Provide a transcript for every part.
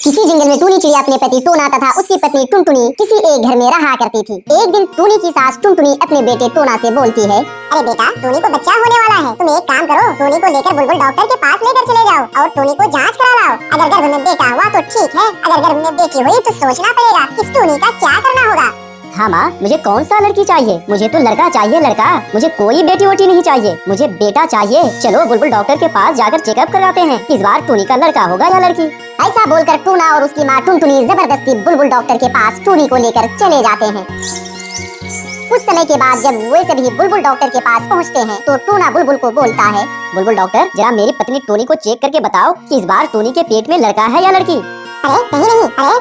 किसी जंगल में टूनी चिड़िया अपने पति टोना तथा उसकी पत्नी टुनटुनी किसी एक घर में रहा करती थी। एक दिन टूनी की सास टुनटुनी अपने बेटे टोना से बोलती है, अरे बेटा, टोनी को बच्चा होने वाला है, तुम एक काम करो, टोनी को लेकर बुलबुल डॉक्टर के पास लेकर चले जाओ और टोनी को जांच करा लाओ। अगर गर्भ में बेटा हुआ तो ठीक है, अगर गर्भ में बेटी हुई तो सोचना पड़ेगा कि टोनी का क्या करना होगा। हाँ माँ, मुझे कौन सा लड़की चाहिए? मुझे तो लड़का चाहिए, लड़का। मुझे कोई बेटी वोटी नहीं चाहिए, मुझे बेटा चाहिए। चलो बुलबुल डॉक्टर के पास जाकर चेकअप करवाते हैं, इस बार टूनी का लड़का होगा या लड़की। ऐसा बोलकर टूना और उसकी माँ टुनटुनी जबरदस्ती बुलबुल डॉक्टर के पास टूनी को लेकर चले जाते हैं। कुछ समय के बाद जब वे सभी बुलबुल डॉक्टर के पास पहुँचते हैं तो टूना बुलबुल को बोलता है, बुलबुल डॉक्टर, जरा मेरी पत्नी टोनी को चेक करके बताओ कि इस बार टोनी के पेट में लड़का है या लड़की। अरे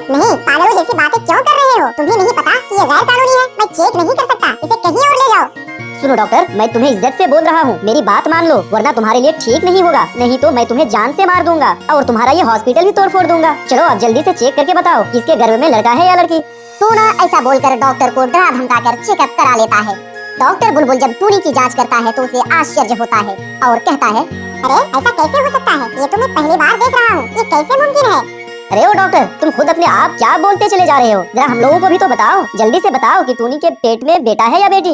नहीं, पागलों जैसी बातें क्यों कर रहे हो? तुम्हें नहीं पता कि ये गैर कानूनी है? मैं चेक नहीं कर सकता, इसे कहीं और ले जाओ। सुनो डॉक्टर, मैं तुम्हें इज्जत से बोल रहा हूँ, मेरी बात मान लो, वरना तुम्हारे लिए ठीक नहीं होगा। नहीं तो मैं तुम्हें जान से मार दूंगा और तुम्हारा ये हॉस्पिटल भी तोड़ फोड़ दूंगा। चलो अब जल्दी से चेक करके बताओ कि इसके गर्भ में लड़का है या लड़की। टूना ऐसा बोलकर डॉक्टर को डरा धमकाकर चेकअप करा लेता है। डॉक्टर बुलबुल जब टूनी की जांच करता है तो उसे आश्चर्य होता है और कहता है, अरे ऐसा कैसे हो सकता है? ये तो मैं पहली बार देख रहा हूँ, ये कैसे मुमकिन है? अरे ओ डॉक्टर, तुम खुद अपने आप क्या बोलते चले जा रहे हो? जरा हम लोगों को भी तो बताओ, जल्दी से बताओ कि टूनी के पेट में बेटा है या बेटी।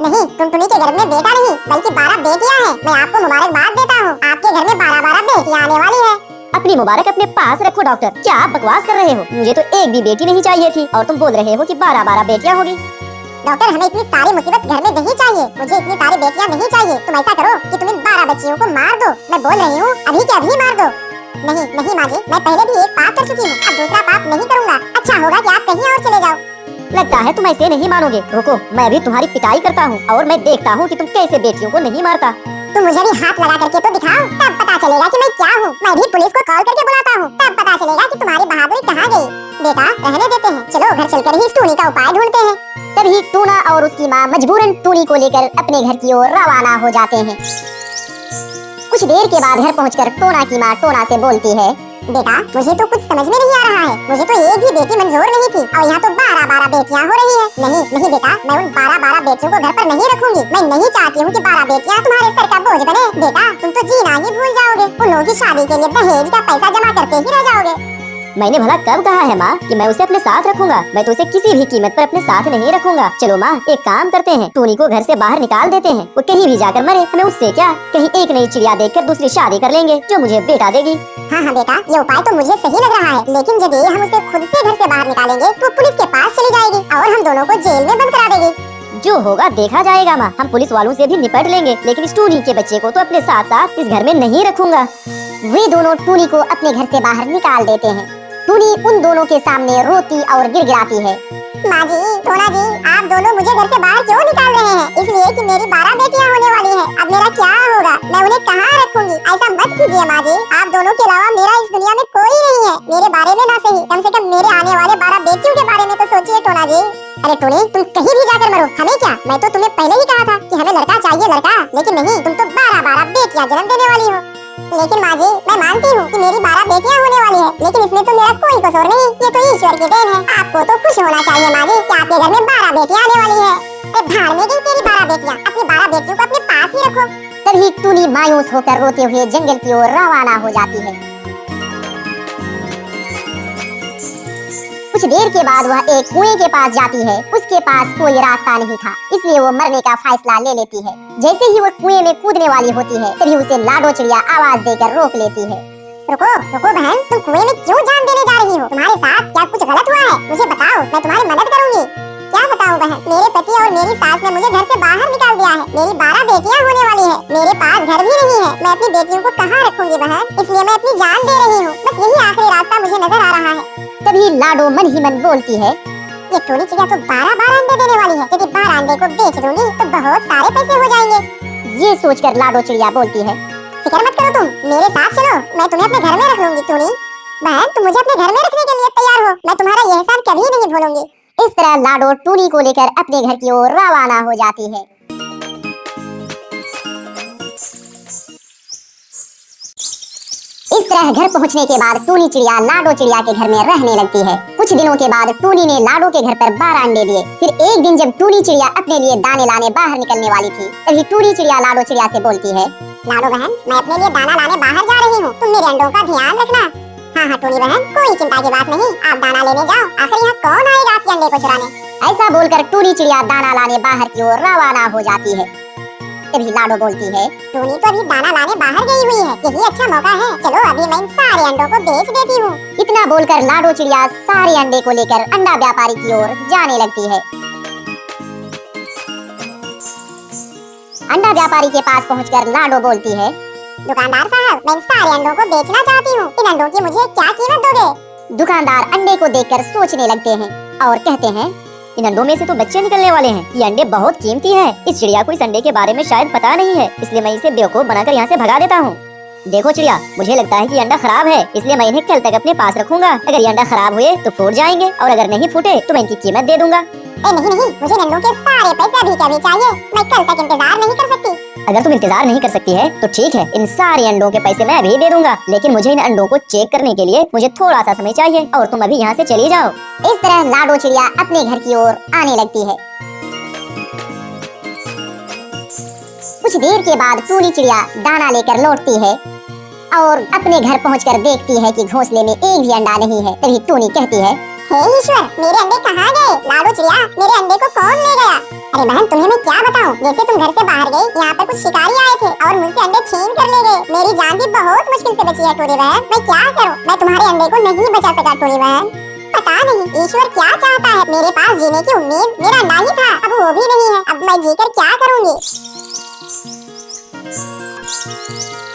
नहीं, टुनटुनी के घर में बेटा नहीं बल्कि 12 बेटियां हैं। मैं आपको मुबारकबाद देता हूँ, आपके घर में 12 बेटियां आने वाली है। अपनी मुबारक अपने पास रखो डॉक्टर, क्या आप बकवास कर रहे हो? मुझे तो एक भी बेटी नहीं चाहिए थी और तुम बोल रहे हो कि 12 बेटियां होगी। डॉक्टर, हमें इतनी सारी मुसीबत घर में नहीं चाहिए, मुझे इतनी सारी बेटियां नहीं चाहिए। तुम ऐसा करो कि तुम इन 12 बच्चियों को मार दो। मैं बोल रही हूँ, अभी के अभी मार दो। नहीं माँ जी, मैं पहले भी एक पाप कर चुकी हूँ, अब दूसरा पाप नहीं करूँगा। अच्छा होगा कि आप कहीं और चले जाओ। लगता है तुम ऐसे नहीं मानोगे। रुको, मैं अभी तुम्हारी पिटाई करता हूँ और मैं देखता हूँ कि तुम कैसे बेटियों को नहीं मारता। तुम मुझे भी हाथ लगा करके तो दिखाओ, तब पता चलेगा कि मैं क्या हूँ। मैं भी पुलिस को कॉल करके बुलाता हूँ, तब पता चलेगा कि तुम्हारी बहादुरी कहाँ गई। बेटा, रहने देते हैं, चलो घर चलकर ही टूनी का उपाय ढूंढते हैं। तभी टूना और उसकी माँ मजबूरन टूनी को लेकर अपने घर की ओर रवाना हो जाते हैं। कुछ देर के बाद घर पहुंचकर टोना की माँ टोना से बोलती है, बेटा, मुझे तो कुछ समझ में नहीं आ रहा है। मुझे तो एक भी बेटी मंजूर नहीं थी और यहाँ तो 12 बेटियाँ हो रही है। नहीं बेटा, मैं उन 12 बेटियों को घर पर नहीं रखूंगी। मैं नहीं चाहती हूँ कि 12 बेटियाँ तुम्हारे सर का बोझ बने। बेटा, तुम तो जीना ही भूल जाओगे। उन लोगों की शादी के लिए दहेज का पैसा जमा करते ही रह जाओगे। मैंने भला कब कहा है माँ कि मैं उसे अपने साथ रखूंगा? मैं तो उसे किसी भी कीमत पर अपने साथ नहीं रखूंगा। चलो माँ, एक काम करते हैं, टूनी को घर से बाहर निकाल देते हैं। वो कहीं भी जाकर मरे, हमें उससे क्या? कहीं एक नई चिड़िया देखकर दूसरी शादी कर लेंगे जो मुझे बेटा देगी। हाँ बेटा, ये उपाय तो मुझे सही लग रहा है, लेकिन यदि हम उसे खुद से घर से बाहर निकालेंगे तो पुलिस के पास चली जाएगी और हम दोनों को जेल में बंद करा देगी। जो होगा देखा जाएगा माँ, हम पुलिस वालों से भी निपट लेंगे, लेकिन इस टूनी के बच्चे को तो अपने साथ साथ इस घर में नहीं रखूंगा। वे दोनों टूनी को अपने घर से बाहर निकाल देते हैं। टूनी उन दोनों के सामने रोती और गिड़गिड़ाती है, माँ जी, टोना जी, आप दोनों मुझे घर से बाहर क्यों निकाल रहे हैं? इसलिए कि मेरी 12 बेटियाँ होने वाली हैं। अब मेरा क्या होगा? मैं उन्हें कहाँ रखूंगी? ऐसा मत कीजिए माँ जी, आप दोनों के अलावा मेरा इस दुनिया में कोई नहीं है। मेरे बारे में ना सही, कम से कम मेरे आने वाले 12 बेटियों के बारे में तो सोचिए टोना जी। अरे टोनी, तुम कहीं भी जाकर मरो, हमें क्या? मैं तो तुम्हें पहले ही कहा था कि हमें लड़का चाहिए, लड़का। लेकिन नहीं, तुम तो 12 बेटियाँ जन्म देने वाली हो। लेकिन माँ जी, मैं मानती हूँ कि मेरी 12 बेटियाँ होने वाली है, लेकिन इसमें तो मेरा कोई कसूर नहीं, ये तो ईश्वर की देन है। आपको तो खुश होना चाहिए माँ जी कि आपके घर में 12 बेटियाँ आने वाली है। भाड़ में गई तेरी 12 बेटियाँ, अपनी 12 बेटियों को अपने पास ही रखो। तभी टूनी मायूस होकर रोते हुए जंगल की ओर रवाना हो जाती है। कुछ देर के बाद वह एक कुएं के पास जाती है। उसके पास कोई रास्ता नहीं था, इसलिए वो मरने का फैसला ले लेती है। जैसे ही वो कुएं में कूदने वाली होती है, तभी उसे लाडो चिड़िया आवाज देकर रोक लेती है। रुको बहन, तुम कुएं में क्यों जान देने जा रही हो? तुम्हारे साथ क्या कुछ गलत हुआ है? मुझे बताओ, मैं तुम्हारी मदद करूंगी। क्या बताऊं बहन, मेरे पति और मेरी सास ने मुझे घर से बाहर निकाल दिया है। मेरी 12 बेटियां होने वाली है, मेरे पास घर भी नहीं है। मैं अपनी बेटियों को कहाँ रखूंगी बहन? इसलिए मैं अपनी जान दे रही हूँ। बस यही आखिरी रास्ता मुझे नजर आ रहा है। तभी लाडो मन ही मन बोलती है, ये टोनी चिड़िया तो 12 अंडे देने वाली है। यदि 12 अंडे को बेच दूंगी तो बहुत सारे पैसे हो जाएंगे। ये सोचकर लाडो चिड़िया बोलती है, फिक्र मत करो, तुम मेरे साथ चलो, मैं तुम्हें अपने घर में रख लूंगी। टोनी बहन, तुम मुझे अपने घर में रखने के लिए तैयार हो? मैं तुम्हारा यह एहसान कभी नहीं भूलूंगी। इस तरह लाडो टूनी को लेकर अपने घर की ओर रवाना हो जाती है। इस तरह घर पहुंचने के बाद टूनी चिड़िया लाडो चिड़िया के घर में रहने लगती है। कुछ दिनों के बाद टूनी ने लाडो के घर पर 12 अंडे दिए। फिर एक दिन जब टूनी चिड़िया अपने लिए दाने लाने बाहर निकलने वाली थी, तभी टूनी चिड़िया लाडो चिड़िया से बोलती है, लाडो बहन, मैं अपने लिए दाना लाने बाहर जा रही हूँ, तुम मेरे अंडों का ध्यान रखना। हाँ हाँ टूनी बहन, कोई चिंता की बात नहीं, आप दाना लेने जाओ। आखिर यहाँ कौन आएगा आपके अंडे को चुराने। ऐसा बोलकर टूनी चिड़िया दाना लाने बाहर की ओर रवाना हो जाती है। तभी लाडो बोलती है, टूनी तो अभी दाना लाने बाहर गई हुई है, यही अच्छा मौका है, चलो अभी मैं इन सारे अंडों को बेच देती हूँ। इतना बोलकर लाडो चिड़िया सारे अंडे को लेकर अंडा व्यापारी की ओर जाने लगती है। अंडा व्यापारी के पास पहुंचकर लाडो बोलती है, दुकानदार साहब, मैं इन सारे अंडों को बेचना चाहती हूँ, इन अंडों की मुझे क्या कीमत दोगे। दुकानदार अंडे को देखकर सोचने लगते हैं और कहते हैं, इन अंडों में से तो बच्चे निकलने वाले हैं। ये अंडे बहुत कीमती हैं। इस चिड़िया को इस अंडे के बारे में शायद पता नहीं है, इसलिए मैं इसे बेवकूफ बनाकर यहाँ से भगा देता हूँ। देखो चिड़िया, मुझे लगता है कि अंडा खराब है, इसलिए मैं इन्हें कल तक अपने पास रखूंगा। अगर ये अंडा खराब हुए तो फूट जाएंगे, और अगर नहीं फूटे तो मैं इनकी कीमत दे दूंगा। नहीं नहीं, मुझे अंडों के सारे पैसे अभी के अभी चाहिए, मैं कल तक इंतजार नहीं कर सकती। अगर तुम इंतजार नहीं कर सकती है तो ठीक है, इन सारे अंडों के पैसे मैं अभी दे दूंगा, लेकिन मुझे इन अंडों को चेक करने के लिए मुझे थोड़ा सा समय चाहिए, और तुम अभी यहाँ से चली जाओ। इस तरह लाडो चिड़िया अपने घर की ओर आने लगती है। कुछ देर के बाद टूनी चिड़िया दाना लेकर लौटती है और अपने घर पहुंचकर देखती है कि घोंसले में एक भी अंडा नहीं है। तभी टूनी कहती है, हे ईश्वर, मेरे अंडे कहाँ गए? लाडो चिड़िया, मेरे अंडे को कौन ले गया? अरे बहन, तुम्हें मैं क्या बताऊं, जैसे तुम घर से बाहर गई, यहाँ पर कुछ शिकारी आए थे और मुझसे अंडे छीन कर ले गए। मेरी जान भी बहुत मुश्किल से बची है टूनी बहन, मैं क्या करूं? मैं तुम्हारे अंडे को नहीं बचा सका टूनी बहन। पता नहीं ईश्वर क्या चाहता है, मेरे पास जीने की उम्मीद मेरा अंडा ही था, अब वो भी नहीं है, अब मैं जीकर क्या करूंगी।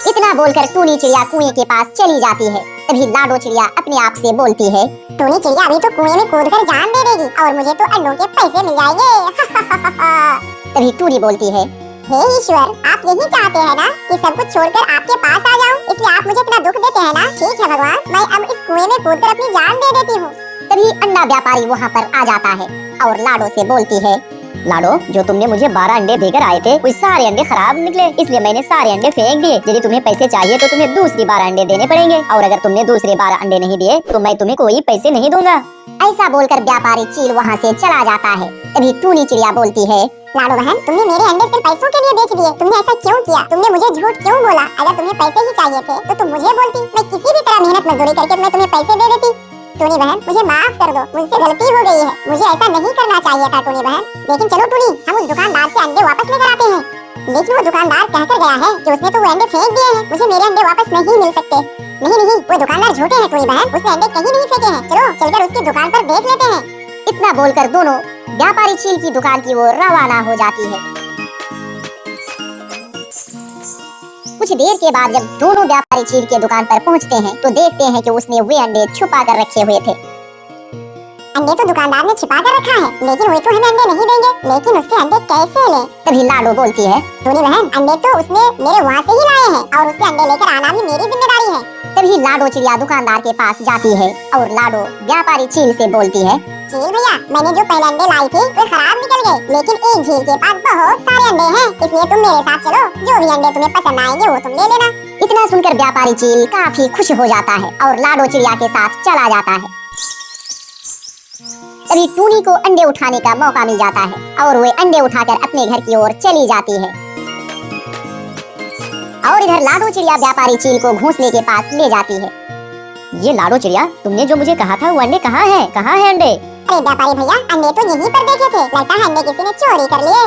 इतना बोलकर टूनी चिड़िया कुएं के पास चली जाती है। तभी लाडो चिड़िया अपने आप से बोलती है, टूनी चिड़िया अभी तो कुएं में कूदकर जान दे देगी और मुझे तो अंडों के पैसे मिल जाएंगे। तभी टूनी बोलती है, हे ईश्वर, आप यही चाहते हैं ना कि सब कुछ छोड़कर आपके पास आ जाऊं, इसलिए आप मुझे इतना दुख देते हैं ना। ठीक है भगवान, मैं अब इस कुएं में कूदकर अपनी जान दे देती हूँ। तभी अंडा व्यापारी वहाँ पर आ जाता है और लाडो से बोलती है, लाडो, जो तुमने मुझे 12 अंडे देकर आए थे, वो सारे अंडे खराब निकले, इसलिए मैंने सारे अंडे फेंक दिए। यदि तुम्हें पैसे चाहिए तो तुम्हें दूसरी 12 अंडे देने पड़ेंगे, और अगर तुमने दूसरे 12 अंडे नहीं दिए तो मैं तुम्हें कोई पैसे नहीं दूंगा। ऐसा बोलकर व्यापारी चील वहाँ से चला जाता है। तभी टूनी चिड़िया बोलती है, लाडो बहन, तुमने मेरे अंडे सिर्फ पैसों के लिए बेच दिए, तुमने ऐसा क्यों किया? तुमने मुझे झूठ क्यों बोला? अगर तुम्हें पैसे ही चाहिए थे तो तुम मुझे बोलती, मैं किसी भी तरह मेहनत मजदूरी करके मैं तुम्हें पैसे दे देती। टूनी बहन, मुझे माफ कर दो, मुझसे गलती हो गई है, मुझे ऐसा नहीं करना चाहिए था टूनी बहन। लेकिन चलो टूनी, हम उस दुकानदार से अंडे वापस लेकर आते हैं। लेकिन वो दुकानदार कहकर गया है कि उसने तो वो अंडे फेंक दिए हैं, मुझे मेरे अंडे वापस नहीं मिल सकते। नहीं नहीं, वो दुकानदार झूठे हैं टूनी बहन, उसने अंडे कहीं नहीं फेंके हैं, चलो चलकर उसकी दुकान पर देख लेते हैं। इतना बोलकर दोनों व्यापारी चील की दुकान की ओर रवाना हो जाती है। कुछ देर के बाद जब दोनों व्यापारी चील के दुकान पर पहुंचते हैं तो देखते हैं कि उसने वे अंडे छुपा कर रखे हुए थे। अंडे तो दुकानदार ने छिपा कर रखा है, लेकिन वो तो हमें अंडे नहीं देंगे, लेकिन उससे अंडे कैसे लें? तभी लाडो बोलती है, टूनी बहन, अंडे तो उसने मेरे वहाँ से ही लाए हैं और उससे अंडे लेकर आना भी मेरी जिम्मेदारी है। तभी लाडो चिड़िया दुकानदार के पास जाती है और लाडो व्यापारी चील से बोलती है, चील भैया, मैंने जो पहले अंडे लाई थी वे खराब निकल गए, लेकिन एक झील के पास बहुत सारे अंडे हैं, इसलिए तुम मेरे साथ चलो, जो भी अंडे तुम्हें पसंद आएंगे वो तुम ले लेना। इतना सुनकर व्यापारी चील काफी खुश हो जाता है और लाडो चिड़िया के साथ चला जाता है। तभी टूनी को अंडे उठाने का मौका मिल जाता है और वे अंडे उठाकर अपने घर की ओर चली जाती है। और इधर लाडो चिड़िया व्यापारी चील को घोंसले के पास ले जाती है। ये लाडो चिड़िया, तुमने जो मुझे कहा था वो अंडे कहाँ हैं? कहाँ हैं अंडे? अरे व्यापारी भैया, अंडे तो यहीं पर देखे थे, लगता है अंडे किसी ने चोरी कर लिए।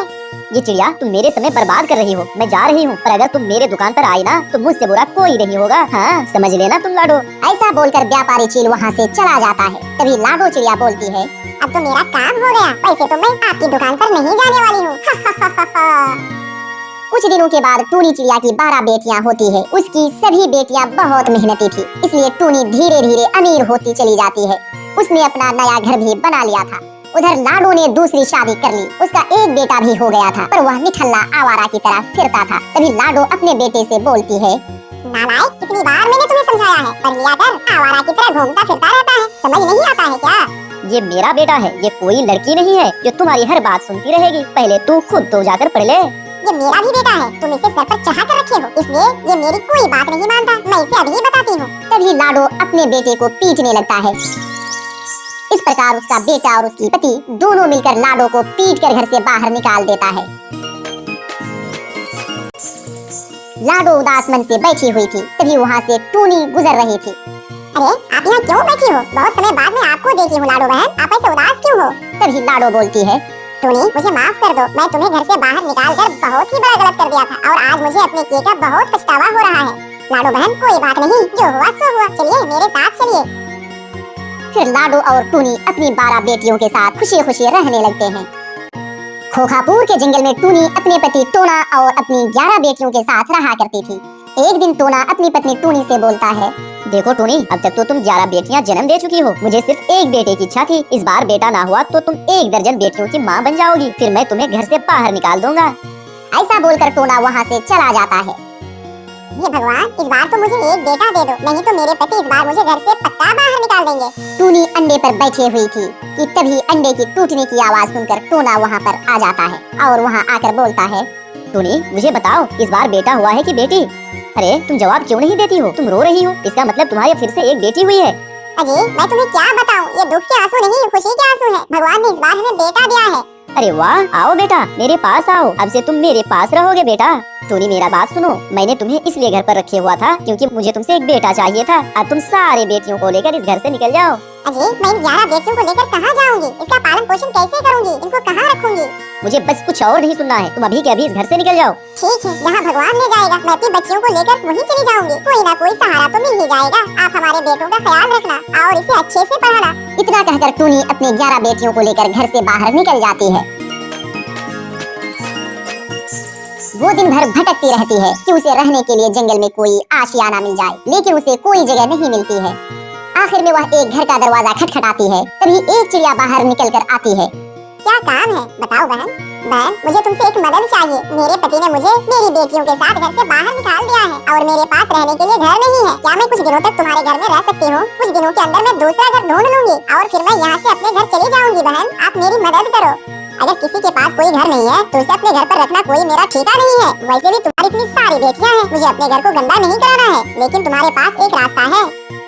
ये चिड़िया, तुम मेरे समय बर्बाद कर रही हो, मैं जा रही हूँ, पर अगर तुम मेरे दुकान पर आई ना तो मुझसे बुरा कोई नहीं होगा, हाँ समझ लेना तुम लाडो। ऐसा बोलकर व्यापारी चील वहाँ से चला जाता है। तभी लाडो चिड़िया बोलती है, अब तो मेरा काम हो गया, पैसे तो मैं आपकी दुकान पर नहीं जाने वाली हूँ। कुछ दिनों के बाद टूनी चिड़िया की 12 बेटियां होती है। उसकी सभी बेटियां बहुत मेहनती थी, इसलिए टूनी धीरे धीरे अमीर होती चली जाती है। उसने अपना नया घर भी बना लिया था। उधर लाडो ने दूसरी शादी कर ली, उसका एक बेटा भी हो गया था, पर वह निठल्ला आवारा की तरह फिरता था। तभी लाडो अपने बेटे से बोलती है, नालायक, कितनी बार मैंने तुम्हें समझाया है, पर लिया कर आवारा की तरह घूमता फिरता रहता है, समझ नहीं आता है क्या? ये मेरा बेटा है, ये कोई लड़की नहीं है जो तुम्हारी हर बात सुनती रहेगी। पहले तू खुद तो जाकर पढ़ ले। ये मेरा भी बेटा है, तुम इसे सर पर चढ़ा कर रखे हो, इसलिए ये मेरी कोई बात नहीं मानता, मैं इसे अभी बताती हूँ। तभी लाडो अपने बेटे को पीटने लगता है। इस प्रकार उसका बेटा और उसकी पति दोनों मिलकर लाडो को पीटकर घर से बाहर निकाल देता है। लाडो उदास मन से बैठी हुई थी। तभी वहाँ से टूनी गुजर रही थी। अरे आप यहाँ क्यों बैठी हो? बहुत समय बाद मैं आपको देखी हूँ लाडो बहन, आप ऐसे उदास क्यों हो? तभी लाडो बोलती है, टूनी मुझे माफ कर दो, मैं तुम्हें घर से बाहर निकालकर बहुत ही बड़ा गलत कर दिया था और आज मुझे अपने किए का बहुत पछतावा हो रहा है। लाडो बहन कोई बात नहीं, जो हुआ सो हुआ, चलिए मेरे साथ चलिए। फिर लाडो और टूनी अपनी 12 बेटियों के साथ खुशी खुशी रहने लगते हैं। खोखापुर के जंगल में टूनी अपने पति टोना और अपनी 11 बेटियों के साथ रहा करती थी। एक दिन टोना अपनी पत्नी टूनी से बोलता है, देखो टूनी, अब तक तो तुम 11 बेटियां जन्म दे चुकी हो। मुझे सिर्फ एक बेटे की इच्छा थी। इस बार बेटा ना हुआ तो तुम 1 दर्जन बेटियों की माँ बन जाओगी। फिर मैं तुम्हें घर से बाहर निकाल दूंगा। ऐसा बोलकर टोना वहाँ से चला जाता है। ये भगवान, इस बार तो मुझे एक बेटा दे दो, नहीं तो मेरे पति इस बार मुझे घर से पक्का बाहर निकाल देंगे। टूनी अंडे पर बैठी हुई थी कि तभी अंडे की टूटने की आवाज सुनकर टोना वहाँ पर आ जाता है और वहाँ आकर बोलता है, टूनी मुझे बताओ, इस बार बेटा हुआ है कि बेटी? अरे तुम जवाब क्यों नहीं देती हो? तुम रो रही हो, इसका मतलब तुम्हारे फिर से एक बेटी हुई है। अजय मैं तुम्हें क्या बताऊं, ये दुख के आंसू नहीं खुशी के आंसू है। भगवान ने इस बार हमें बेटा दिया है। अरे वाह, आओ बेटा मेरे पास आओ। अब से तुम मेरे पास रहोगे बेटा। टूनी मेरा बात सुनो, मैंने तुम्हें इसलिए घर पर रखे हुआ था क्योंकि मुझे तुमसे एक बेटा चाहिए था। अब तुम सारे बेटियों को लेकर इस घर से निकल जाओ। अजय मैं इन 11 बेटियों को लेकर कहाँ जाऊंगी? इसका पालन पोषण कैसे करूंगी? इनको कहाँ रखूंगी? मुझे बस कुछ और नहीं सुनना है, तुम अभी के अभी इस घर से निकल जाओ। ठीक है, जहाँ भगवान ले जाएगा मैं अपनी बच्चियों को लेकर वहीं चली जाऊंगी। कोई ना कोई सहारा तो मिल ही जाएगा। आप हमारे बेटों का ख्याल रखना और इसे अच्छे से पढ़ाना। इतना कहकर टूनी अपनी 11 बेटियों को लेकर घर से बाहर निकल जाती है। वो दिन भर भटकती रहती है कि उसे रहने के लिए जंगल में कोई आशियाना मिल जाए, लेकिन उसे कोई जगह नहीं मिलती है। आखिर में वह एक घर का दरवाजा खटखटाती है। तभी एक चिड़िया बाहर निकलकर आती है। क्या काम है बताओ बहन? बहन मुझे तुमसे एक मदद चाहिए। मेरे पति ने मुझे मेरी बेटियों के साथ घर से बाहर निकाल दिया है और मेरे पास रहने के लिए घर नहीं है। क्या मैं कुछ दिनों तक तुम्हारे घर में रह सकती हूँ? कुछ दिनों के अंदर मैं दूसरा घर ढूंढ लूंगी और फिर मैं यहाँ से अपने घर चली जाऊंगी। बहन आप मेरी मदद करो। अगर किसी के पास कोई घर नहीं है तो उसे अपने घर पर रखना कोई मेरा ठेका नहीं है। वैसे भी तुम्हारी इतनी सारी बेटियां हैं, मुझे अपने घर को गंदा नहीं कराना है। लेकिन तुम्हारे पास एक रास्ता है,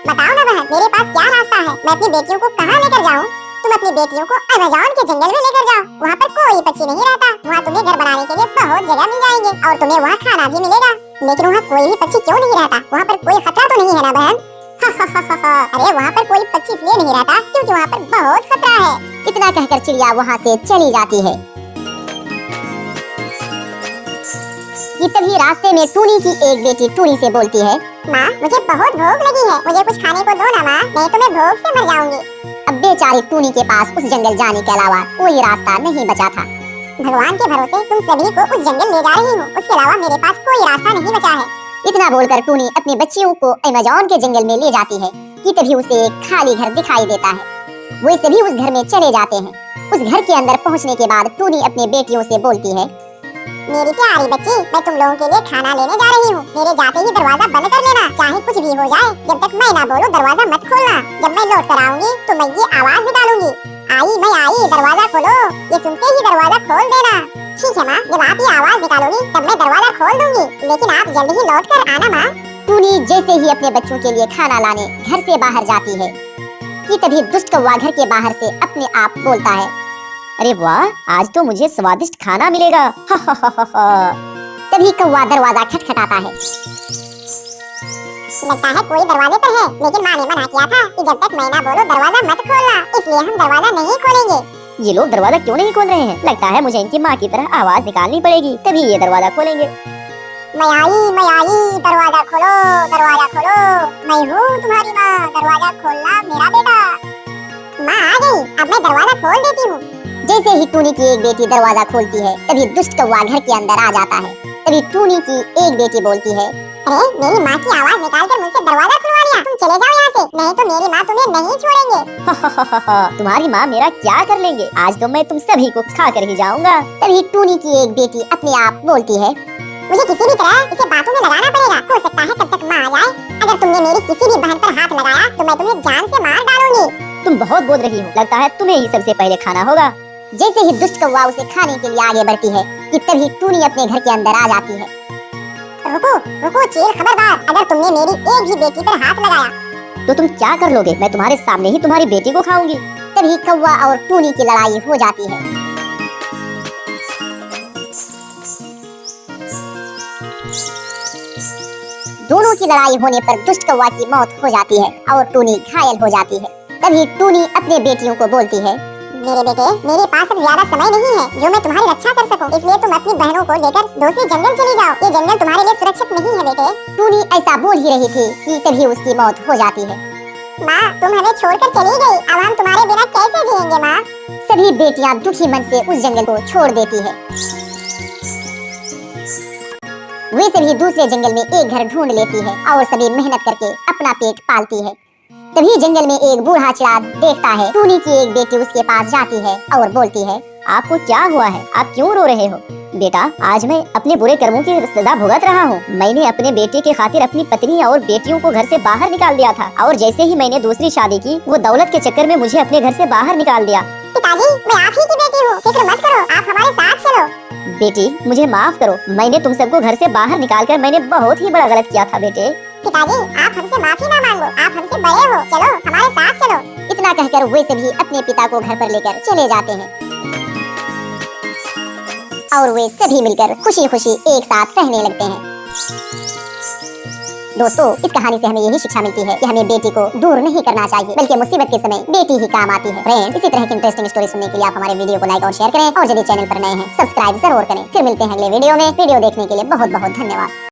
बताओ ना बहन मेरे पास क्या रास्ता है? मैं अपनी बेटियों को कहाँ लेकर जाऊँ? तुम अपनी बेटियों को अमेज़न के जंगल में लेकर जाओ। वहाँ पर कोई पक्षी नहीं रहता। वहाँ तुम्हें घर बनाने के लिए बहुत जगह मिल जाएंगे और तुम्हें वहाँ खाना भी मिलेगा। लेकिन वहाँ कोई भी पक्षी क्यों नहीं रहता? वहाँ पर कोई खतरा तो नहीं है ना बहन? अरे वहाँ पर कोई पक्षी इसलिए नहीं रहता क्योंकि वहाँ पर बहुत खतरा है। इतना कहकर चिड़िया वहाँ से चली जाती है। कि तभी रास्ते में टूनी की एक बेटी टूनी से बोलती है, माँ मुझे बहुत भूख लगी है, मुझे कुछ खाने को दो ना माँ, नहीं तो मैं भूख से मर जाऊंगी। अब बेचारी टूनी के पास उस जंगल जाने के अलावा कोई रास्ता नहीं बचा था। भगवान के भरोसे तुम सभी को उस जंगल ले जा रही हूँ, उसके अलावा मेरे पास कोई रास्ता नहीं बचा है। इतना बोलकर टूनी अपनी बच्चियों को अमेज़न के जंगल में ले जाती है कि तभी उसे एक खाली घर दिखाई देता है। वो सभी उस घर में चले जाते हैं। उस घर के अंदर पहुंचने के बाद टूनी अपनी बेटियों से बोलती है, मेरी प्यारी बच्ची, मैं तुम लोगों के लिए खाना लेने जा रही हूँ। मेरे जाते ही दरवाजा बंद कर लेना, चाहे कुछ भी हो जाए। जब तक मैं ना बोलूं दरवाजा मत खोलना। जब मैं लौट कर आऊंगी तो मैं ये आवाज निकालूंगी, आई मैं आई, दरवाजा खोलो। ये सुनते ही दरवाजा खोल देना। ठीक है माँ, जब आप ये आवाज निकालोगी तब मैं दरवाजा खोल दूंगी, लेकिन आप जल्दी ही लौट कर आना माँ। टूनी जैसे ही अपने बच्चों के लिए खाना लाने घर से बाहर जाती है कि तभी दुष्ट कौवा घर के बाहर से अपने आप बोलता है, अरे वाह, आज तो मुझे स्वादिष्ट खाना मिलेगा। तभी कौवा दरवाजा खटखटाता है। लगता है कोई दरवाजे पर है, लेकिन माँ ने मना किया था कि जब तक मैं ना बोलो दरवाजा मत खोलना, इसलिए हम दरवाजा नहीं खोलेंगे। ये लोग दरवाजा क्यों नहीं खोल रहे हैं? लगता है मुझे इनकी माँ की तरह आवाज निकालनी पड़ेगी, तभी ये दरवाजा खोलेंगे। मैं आई, दरवाजा खोलो, दरवाजा खोलो। मैं हूँ तुम्हारी माँ, दरवाजा खोलना मेरा बेटा। माँ आ गई, अब मैं दरवाजा खोल देती हूँ। जैसे ही टूनी की एक बेटी दरवाजा खोलती है तभी दुष्ट कौवा घर के अंदर आ जाता है। तभी टूनी की एक बेटी बोलती है, अरे मेरी माँ की आवाज निकालकर मुझसे दरवाजा खुलवा लिया, तुम चले जाओ यहाँ से, नहीं तो मेरी माँ तुम्हें नहीं छोड़ेंगे। तुम्हारी माँ मेरा क्या कर लेंगे? आज तो मैं तुम सभी को खा कर ही जाऊंगा। तभी टूनी की एक बेटी अपने आप बोलती है, मुझे किसी भी तरह इसे बातों में लगाना पड़ेगा, हो सकता है तब तक माँ आ जाए। अगर तुमने मेरी किसी भी बहन पर हाथ लगाया तो मैं तुम्हें जान से मार डालूंगी। तुम बहुत बोल रही हो, लगता है तुम्हें ही सबसे पहले खाना होगा। जैसे ही दुष्ट कौवा उसे खाने के लिए आगे बढ़ती है कि तभी टूनी अपने घर के अंदर आ जाती है। रुको रुको चील, खबरदार, अगर तुमने मेरी एक भी बेटी पर हाथ लगाया तो तुम क्या कर लोगे? मैं तुम्हारे सामने ही तुम्हारी बेटी को खाऊंगी। तभी कौवा और टूनी की लड़ाई हो जाती है। दोनों की लड़ाई होने पर दुष्ट कौवा की मौत हो जाती है और टूनी घायल हो जाती है। तभी टूनी अपने बेटियों को बोलती है, मेरे बेटे, मेरे पास अब ज्यादा समय नहीं है जो मैं तुम्हारी रक्षा कर सकूं, इसलिए तुम अपनी बहनों को लेकर दूसरे जंगल चली जाओ। ये जंगल तुम्हारे लिए सुरक्षित नहीं है बेटे। टूनी ऐसा बोल ही रही थी कि तभी उसकी मौत हो जाती है। माँ, तुम हमें छोड़कर चली गई, अब हम तुम्हारे बिना कैसे जिएंगे माँ? सभी बेटियां दुखी मन से उस जंगल को छोड़ देती है। वे सभी दूसरे जंगल में एक घर ढूंढ लेती है और सभी मेहनत करके अपना पेट पालती है। तभी जंगल में एक बूढ़ा चिराग देखता है। टूनी की एक बेटी उसके पास जाती है और बोलती है, आपको क्या हुआ है? आप क्यों रो रहे हो? बेटा, आज मैं अपने बुरे कर्मों की सजा भुगत रहा हूँ। मैंने अपने बेटे की खातिर अपनी पत्नी और बेटियों को घर से बाहर निकाल दिया था और जैसे ही मैंने दूसरी शादी की, वो दौलत के चक्कर में मुझे अपने घर से बाहर निकाल दिया। पिताजी, मैं आप ही की बेटी हूँ, फिक्र मत करो, आप हमारे साथ चलो। बेटी, मुझे माफ करो, मैंने तुम सबको घर से बाहर निकालकर मैंने बहुत ही बड़ा गलत किया था बेटे। पिताजी, आप हमसे माफी ना मांगो, आप हमसे बड़े हो, चलो हमारे साथ चलो। इतना कहकर वे सभी अपने पिता को घर पर लेकर चले जाते हैं और वे सभी मिलकर खुशी खुशी एक साथ रहने लगते हैं। दोस्तों, इस कहानी से हमें यही शिक्षा मिलती है कि हमें बेटी को दूर नहीं करना चाहिए, बल्कि मुसीबत के समय बेटी ही काम आती है। फ्रेंड्स, इसी तरह की इंटरेस्टिंग स्टोरी सुनने के लिए आप हमारे वीडियो को लाइक और शेयर करें और यदि चैनल पर नए हैं सब्सक्राइब जरूर करें। फिर मिलते हैं अगले वीडियो में। वीडियो देखने के लिए बहुत बहुत धन्यवाद।